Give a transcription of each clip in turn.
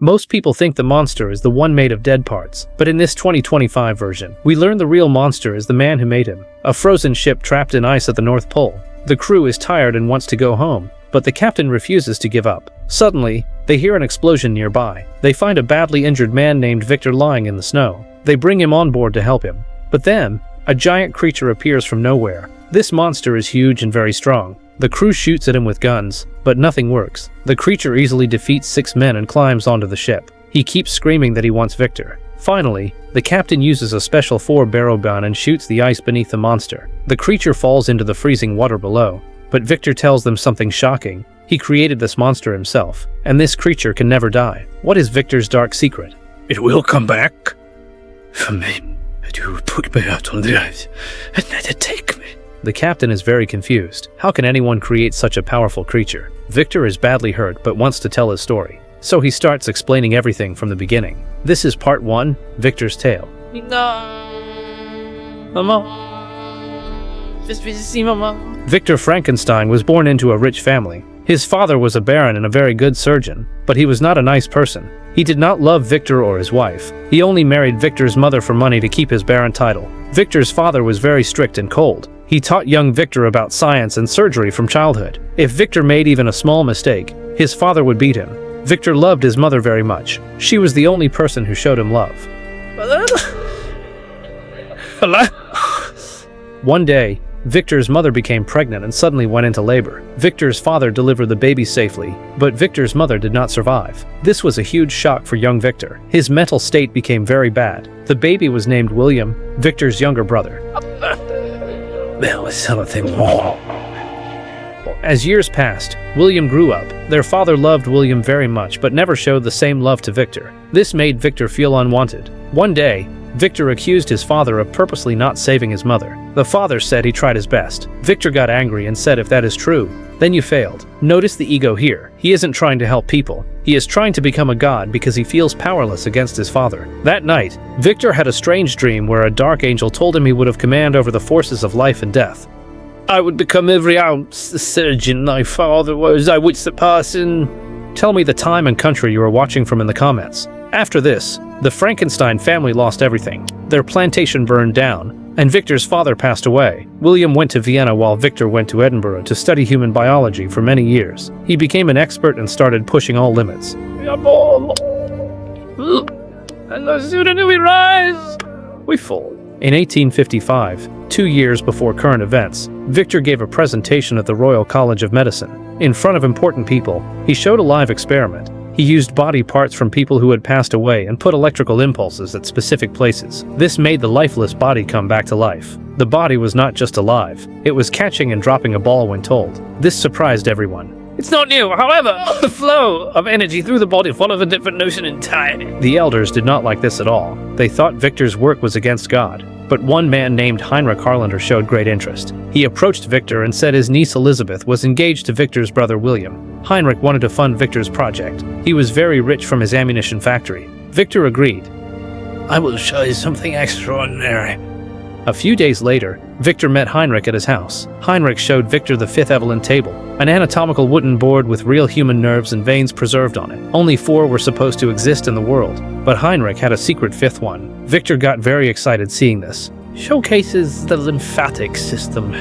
Most people think the monster is the one made of dead parts, but in this 2025 version, we learn the real monster is the man who made him. A frozen ship trapped in ice at the North Pole. The crew is tired and wants to go home, but the captain refuses to give up. Suddenly, they hear an explosion nearby. They find a badly injured man named Victor lying in the snow. They bring him on board to help him. But then, a giant creature appears from nowhere. This monster is huge and very strong. The crew shoots at him with guns, but nothing works. The creature easily defeats 6 men and climbs onto the ship. He keeps screaming that he wants Victor. Finally, the captain uses a special 4-barrel gun and shoots the ice beneath the monster. The creature falls into the freezing water below, but Victor tells them something shocking. He created this monster himself, and this creature can never die. What is Victor's dark secret? It will come back for me. You put me out on the ice and let it take me. The captain is very confused. How can anyone create such a powerful creature? Victor is badly hurt but wants to tell his story. So he starts explaining everything from the beginning. This is part 1, Victor's tale. Victor Frankenstein was born into a rich family. His father was a baron and a very good surgeon, but he was not a nice person. He did not love Victor or his wife. He only married Victor's mother for money to keep his baron title. Victor's father was very strict and cold. He taught young Victor about science and surgery from childhood. If Victor made even a small mistake, his father would beat him. Victor loved his mother very much. She was the only person who showed him love. One day, Victor's mother became pregnant and suddenly went into labor. Victor's father delivered the baby safely, but Victor's mother did not survive. This was a huge shock for young Victor. His mental state became very bad. The baby was named William, Victor's younger brother. There was something wrong. As years passed, William grew up. Their father loved William very much but never showed the same love to Victor. This made Victor feel unwanted. One day, Victor accused his father of purposely not saving his mother. The father said he tried his best. Victor got angry and said, if that is true, then you failed. Notice the ego here. He isn't trying to help people. He is trying to become a god because he feels powerless against his father. That night, Victor had a strange dream where a dark angel told him he would have command over the forces of life and death. I would become every ounce the surgeon my father was. I would surpass in... Tell me the time and country you are watching from in the comments. After this, the Frankenstein family lost everything. Their plantation burned down, and Victor's father passed away. William went to Vienna while Victor went to Edinburgh to study human biology for many years. He became an expert and started pushing all limits. And the sooner we rise, we fall. In 1855, 2 years before current events, Victor gave a presentation at the Royal College of Medicine. In front of important people, he showed a live experiment. He used body parts from people who had passed away and put electrical impulses at specific places. This made the lifeless body come back to life. The body was not just alive, it was catching and dropping a ball when told. This surprised everyone. It's not new, however, the flow of energy through the body followed a different notion entirely. The elders did not like this at all. They thought Victor's work was against God. But one man named Heinrich Harlander showed great interest. He approached Victor and said his niece Elizabeth was engaged to Victor's brother William. Heinrich wanted to fund Victor's project. He was very rich from his ammunition factory. Victor agreed. I will show you something extraordinary. A few days later, Victor met Heinrich at his house. Heinrich showed Victor the fifth Evelyn table, an anatomical wooden board with real human nerves and veins preserved on it. Only 4 were supposed to exist in the world, but Heinrich had a secret 5th one. Victor got very excited seeing this. Showcases the lymphatic system.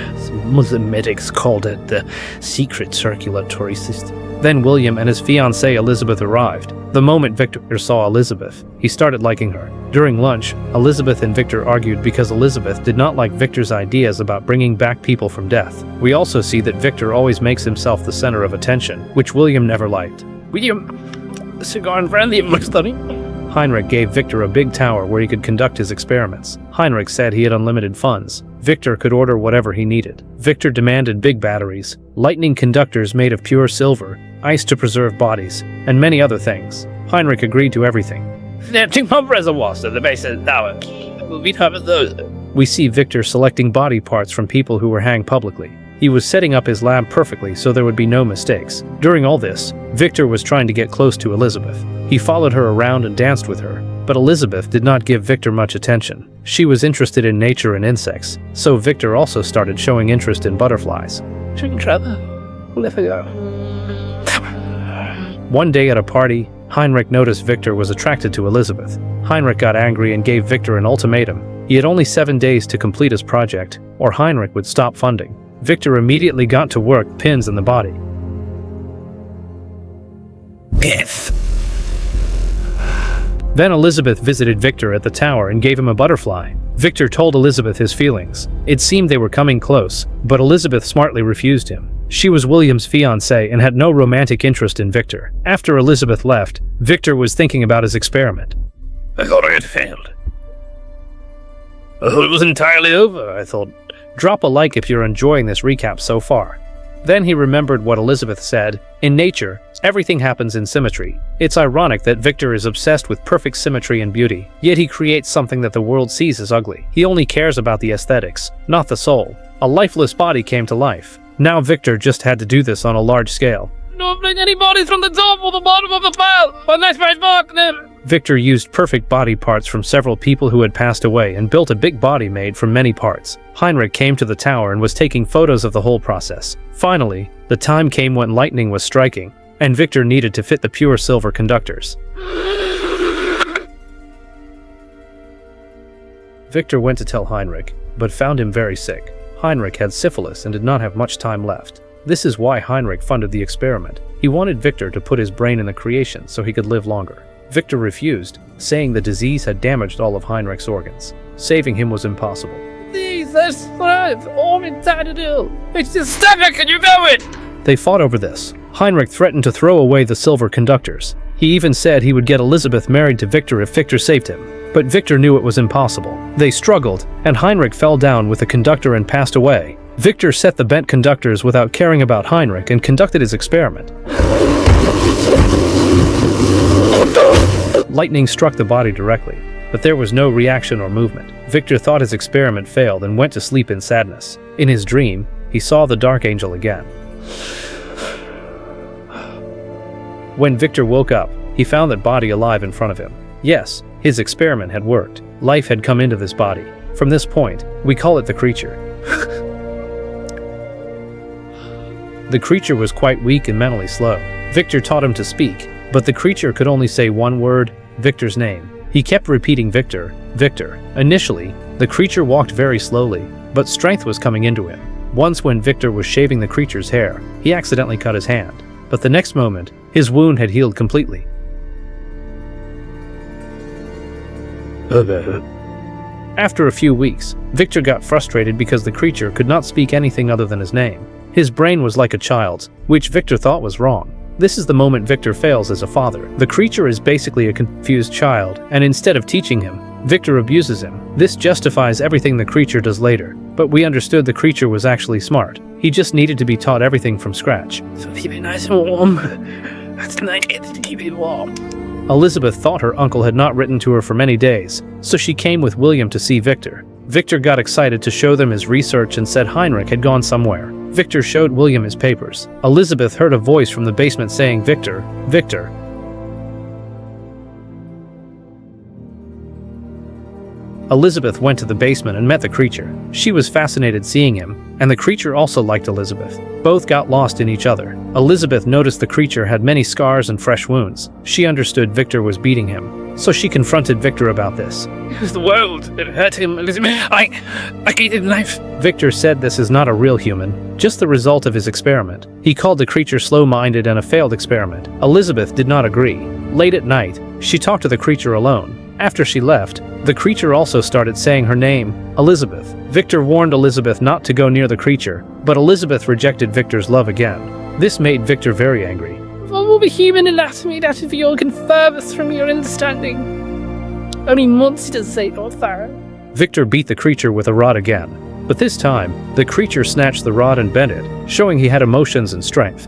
Muslim medics called it the secret circulatory system. Then William and his fiancée Elizabeth arrived. The moment Victor saw Elizabeth, he started liking her. During lunch, Elizabeth and Victor argued because Elizabeth did not like Victor's ideas about bringing back people from death. We also see that Victor always makes himself the center of attention, which William never liked. William, a cigar and brandy in my study. Heinrich gave Victor a big tower where he could conduct his experiments. Heinrich said he had unlimited funds. Victor could order whatever he needed. Victor demanded big batteries, lightning conductors made of pure silver, ice to preserve bodies, and many other things. Heinrich agreed to everything. We see Victor selecting body parts from people who were hanged publicly. He was setting up his lab perfectly so there would be no mistakes. During all this, Victor was trying to get close to Elizabeth. He followed her around and danced with her, but Elizabeth did not give Victor much attention. She was interested in nature and insects, so Victor also started showing interest in butterflies. One day at a party, Heinrich noticed Victor was attracted to Elizabeth. Heinrich got angry and gave Victor an ultimatum. He had only 7 days to complete his project, or Heinrich would stop funding. Victor immediately got to work, pins in the body. Yes. Then Elizabeth visited Victor at the tower and gave him a butterfly. Victor told Elizabeth his feelings. It seemed they were coming close, but Elizabeth smartly refused him. She was William's fiancée and had no romantic interest in Victor. After Elizabeth left, Victor was thinking about his experiment. I thought I had failed. I thought it was entirely over. I thought, Drop a like if you're enjoying this recap so far. Then he remembered what Elizabeth said. In nature, everything happens in symmetry. It's ironic that Victor is obsessed with perfect symmetry and beauty, yet he creates something that the world sees as ugly. He only cares about the aesthetics, not the soul. A lifeless body came to life. Now Victor just had to do this on a large scale. don't bring any bodies from the top or the bottom of the pile, unless my partner. Victor used perfect body parts from several people who had passed away and built a big body made from many parts. Heinrich came to the tower and was taking photos of the whole process. Finally, the time came when lightning was striking, and Victor needed to fit the pure silver conductors. Victor went to tell Heinrich, but found him very sick. Heinrich had syphilis and did not have much time left. This is why Heinrich funded the experiment. He wanted Victor to put his brain in the creation so he could live longer. Victor refused, saying the disease had damaged all of Heinrich's organs. Saving him was impossible. Jesus Christ, all I'm trying to do. It's just stomach and you know it! They fought over this. Heinrich threatened to throw away the silver conductors. He even said he would get Elizabeth married to Victor if Victor saved him. But Victor knew it was impossible. They struggled, and Heinrich fell down with the conductor and passed away. Victor set the bent conductors without caring about Heinrich and conducted his experiment. Lightning struck the body directly, but there was no reaction or movement. Victor thought his experiment failed and went to sleep in sadness. In his dream, he saw the Dark Angel again. When Victor woke up, he found that body alive in front of him. Yes, his experiment had worked. Life had come into this body. From this point, we call it the creature. The creature was quite weak and mentally slow. Victor taught him to speak, but the creature could only say one word, Victor's name. He kept repeating Victor, Victor. Initially, the creature walked very slowly, but strength was coming into him. Once when Victor was shaving the creature's hair, he accidentally cut his hand. But the next moment, his wound had healed completely. After a few weeks, Victor got frustrated because the creature could not speak anything other than his name. His brain was like a child's, which Victor thought was wrong. This is the moment Victor fails as a father. The creature is basically a confused child, and instead of teaching him, Victor abuses him. This justifies everything the creature does later, but we understood the creature was actually smart. He just needed to be taught everything from scratch. So keep it nice and warm. That's nice to keep it warm. Elizabeth thought her uncle had not written to her for many days, so she came with William to see Victor. Victor got excited to show them his research and said Heinrich had gone somewhere. Victor showed William his papers. Elizabeth heard a voice from the basement saying, "Victor, Victor." Elizabeth went to the basement and met the creature. She was fascinated seeing him, and the creature also liked Elizabeth. Both got lost in each other. Elizabeth noticed the creature had many scars and fresh wounds. She understood Victor was beating him, so she confronted Victor about this. It was the world that hurt him, Elizabeth. I gave him life. Victor said this is not a real human, just the result of his experiment. He called the creature slow-minded and a failed experiment. Elizabeth did not agree. Late at night, she talked to the creature alone. After she left, the creature also started saying her name, Elizabeth. Victor warned Elizabeth not to go near the creature, but Elizabeth rejected Victor's love again. This made Victor very angry. What will be human anatomy that is beyond furthest from your understanding? Only monsters say author. Victor beat the creature with a rod again, but this time, the creature snatched the rod and bent it, showing he had emotions and strength.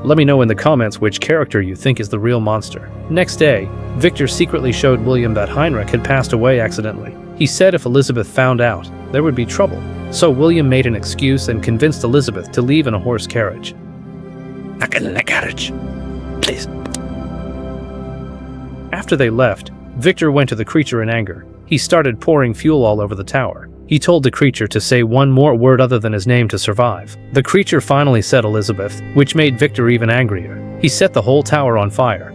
Let me know in the comments which character you think is the real monster. Next day, Victor secretly showed William that Heinrich had passed away accidentally. He said if Elizabeth found out, there would be trouble. So William made an excuse and convinced Elizabeth to leave in a horse carriage. Not in a carriage. Please. After they left, Victor went to the creature in anger. He started pouring fuel all over the tower. He told the creature to say one more word other than his name to survive. The creature finally said Elizabeth, which made Victor even angrier. He set the whole tower on fire.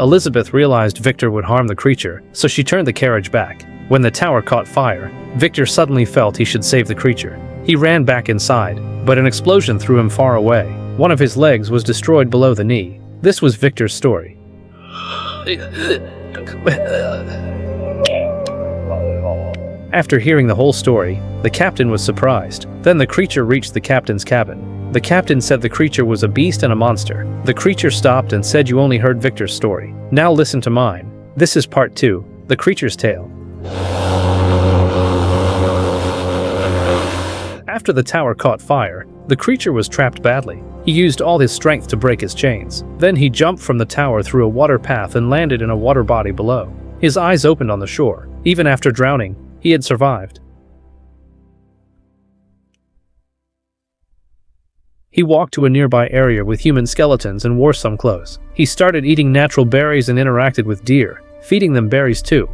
Elizabeth realized Victor would harm the creature, so she turned the carriage back. When the tower caught fire, Victor suddenly felt he should save the creature. He ran back inside, but an explosion threw him far away. One of his legs was destroyed below the knee. This was Victor's story. After hearing the whole story, the captain was surprised. Then the creature reached the captain's cabin. The captain said the creature was a beast and a monster. The creature stopped and said, "You only heard Victor's story. Now listen to mine. This is part 2, the creature's tale." After the tower caught fire, the creature was trapped badly. He used all his strength to break his chains. Then he jumped from the tower through a water path and landed in a water body below. His eyes opened on the shore. Even after drowning, he had survived. He walked to a nearby area with human skeletons and wore some clothes. He started eating natural berries and interacted with deer, feeding them berries too.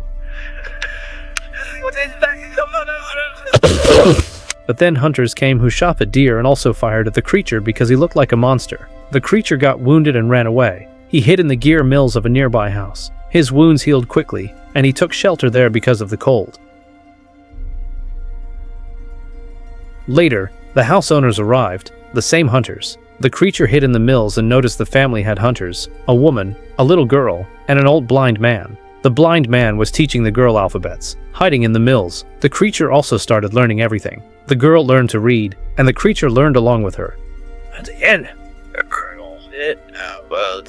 But then hunters came who shot at deer and also fired at the creature because he looked like a monster. The creature got wounded and ran away. He hid in the gear mills of a nearby house. His wounds healed quickly, and he took shelter there because of the cold. Later, the house owners arrived, the same hunters. The creature hid in the mills and noticed the family had hunters, a woman, a little girl, and an old blind man. The blind man was teaching the girl alphabets. Hiding in the mills, the creature also started learning everything. The girl learned to read, and the creature learned along with her. At the end, the girl said, well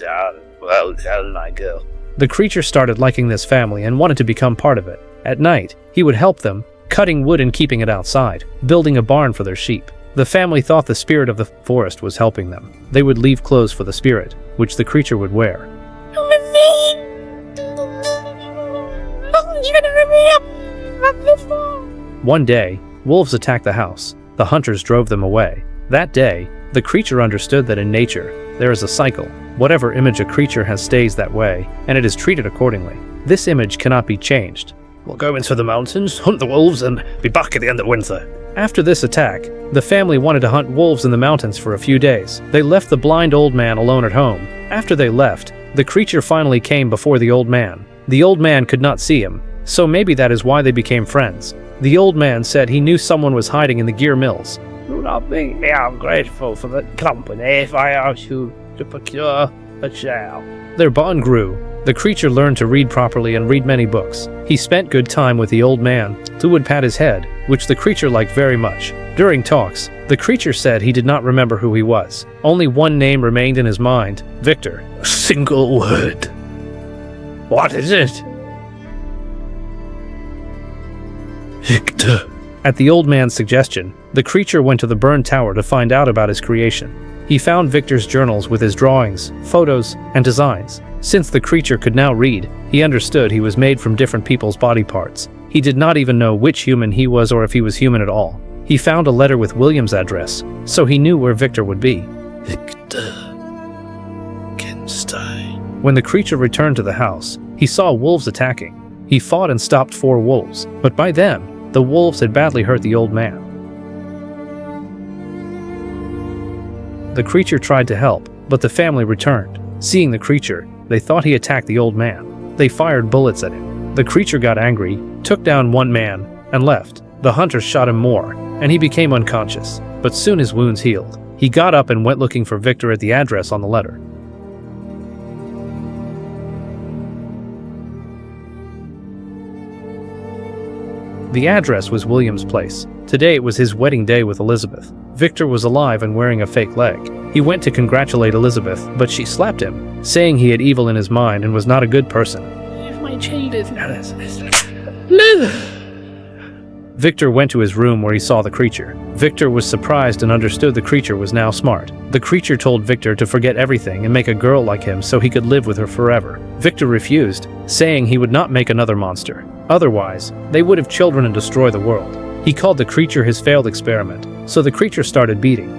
done, my girl. The creature started liking this family and wanted to become part of it. At night, he would help them, cutting wood and keeping it outside, building a barn for their sheep. The family thought the spirit of the forest was helping them. They would leave clothes for the spirit, which the creature would wear. One day, wolves attacked the house. The hunters drove them away. That day, the creature understood that in nature, there is a cycle. Whatever image a creature has stays that way, and it is treated accordingly. This image cannot be changed. We'll go into the mountains, hunt the wolves, and be back at the end of winter. After this attack, the family wanted to hunt wolves in the mountains for a few days. They left the blind old man alone at home. After they left, the creature finally came before the old man. The old man could not see him, so maybe that is why they became friends. The old man said he knew someone was hiding in the gear mills. Do not think me ungrateful for the company if I ask you to procure a child. Their bond grew. The creature learned to read properly and read many books. He spent good time with the old man, who would pat his head, which the creature liked very much. During talks, the creature said he did not remember who he was. Only one name remained in his mind, Victor. A single word. What is it? Victor. At the old man's suggestion, the creature went to the burned tower to find out about his creation. He found Victor's journals with his drawings, photos, and designs. Since the creature could now read, he understood he was made from different people's body parts. He did not even know which human he was or if he was human at all. He found a letter with William's address, so he knew where Victor would be. Victor Frankenstein. When the creature returned to the house, he saw wolves attacking. He fought and stopped 4 wolves, but by then, the wolves had badly hurt the old man. The creature tried to help, but the family returned. Seeing the creature, they thought he attacked the old man. They fired bullets at him. The creature got angry, took down one man, and left. The hunters shot him more, and he became unconscious, but soon his wounds healed. He got up and went looking for Victor at the address on the letter. The address was William's place. Today it was his wedding day with Elizabeth. Victor was alive and wearing a fake leg. He went to congratulate Elizabeth, but she slapped him, saying he had evil in his mind and was not a good person. If my child is not Victor went to his room where he saw the creature. Victor was surprised and understood the creature was now smart. The creature told Victor to forget everything and make a girl like him so he could live with her forever. Victor refused, saying he would not make another monster. Otherwise, they would have children and destroy the world. He called the creature his failed experiment, so the creature started beating.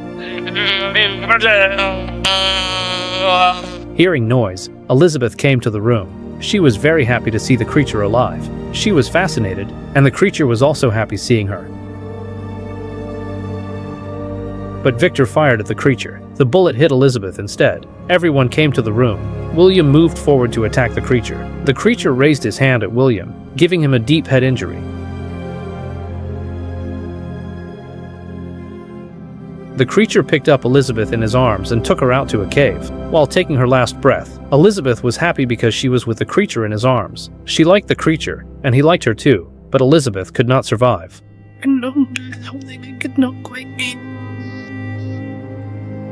Hearing noise, Elizabeth came to the room. She was very happy to see the creature alive. She was fascinated, and the creature was also happy seeing her. But Victor fired at the creature. The bullet hit Elizabeth instead. Everyone came to the room. William moved forward to attack the creature. The creature raised his hand at William, giving him a deep head injury. The creature picked up Elizabeth in his arms and took her out to a cave. While taking her last breath, Elizabeth was happy because she was with the creature in his arms. She liked the creature, and he liked her too, but Elizabeth could not survive.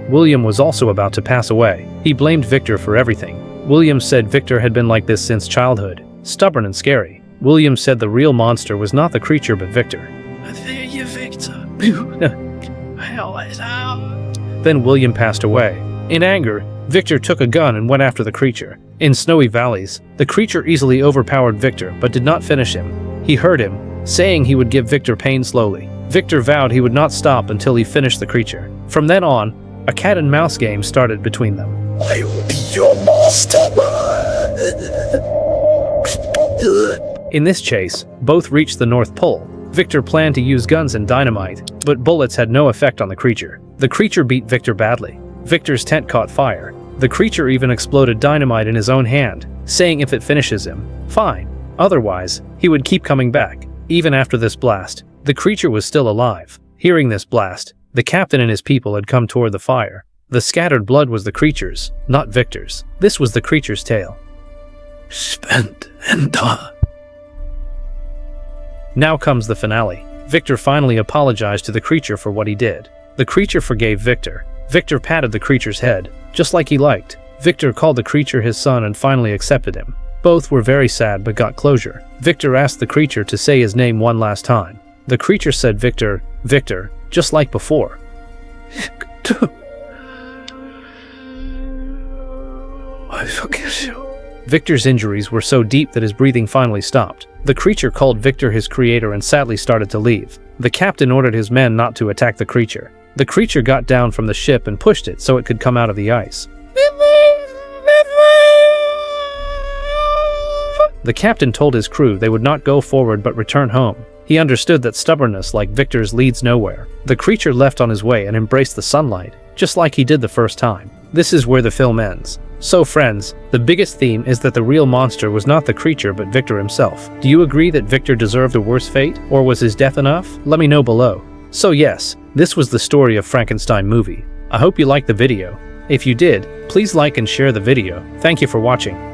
William was also about to pass away. He blamed Victor for everything. William said Victor had been like this since childhood, stubborn and scary. William said the real monster was not the creature but Victor. Then William passed away. In anger, Victor took a gun and went after the creature. In snowy valleys, the creature easily overpowered Victor but did not finish him. He hurt him, saying he would give Victor pain slowly. Victor vowed he would not stop until he finished the creature. From then on, a cat and mouse game started between them. I will be your master. In this chase, both reached the North Pole. Victor planned to use guns and dynamite, but bullets had no effect on the creature. The creature beat Victor badly. Victor's tent caught fire. The creature even exploded dynamite in his own hand, saying if it finishes him, fine. Otherwise, he would keep coming back. Even after this blast, the creature was still alive. Hearing this blast, the captain and his people had come toward the fire. The scattered blood was the creature's, not Victor's. This was the creature's tale. Spent and done. Now comes the finale. Victor finally apologized to the creature for what he did. The creature forgave Victor. Victor patted the creature's head, just like he liked. Victor called the creature his son and finally accepted him. Both were very sad but got closure. Victor asked the creature to say his name one last time. The creature said Victor, Victor, just like before. I forgive you. Victor's injuries were so deep that his breathing finally stopped. The creature called Victor his creator and sadly started to leave. The captain ordered his men not to attack the creature. The creature got down from the ship and pushed it so it could come out of the ice. The captain told his crew they would not go forward but return home. He understood that stubbornness like Victor's leads nowhere. The creature left on his way and embraced the sunlight, just like he did the first time. This is where the film ends. So friends, the biggest theme is that the real monster was not the creature but Victor himself. Do you agree that Victor deserved a worse fate, or was his death enough? Let me know below. So yes, this was the story of Frankenstein movie. I hope you liked the video. If you did, please like and share the video. Thank you for watching.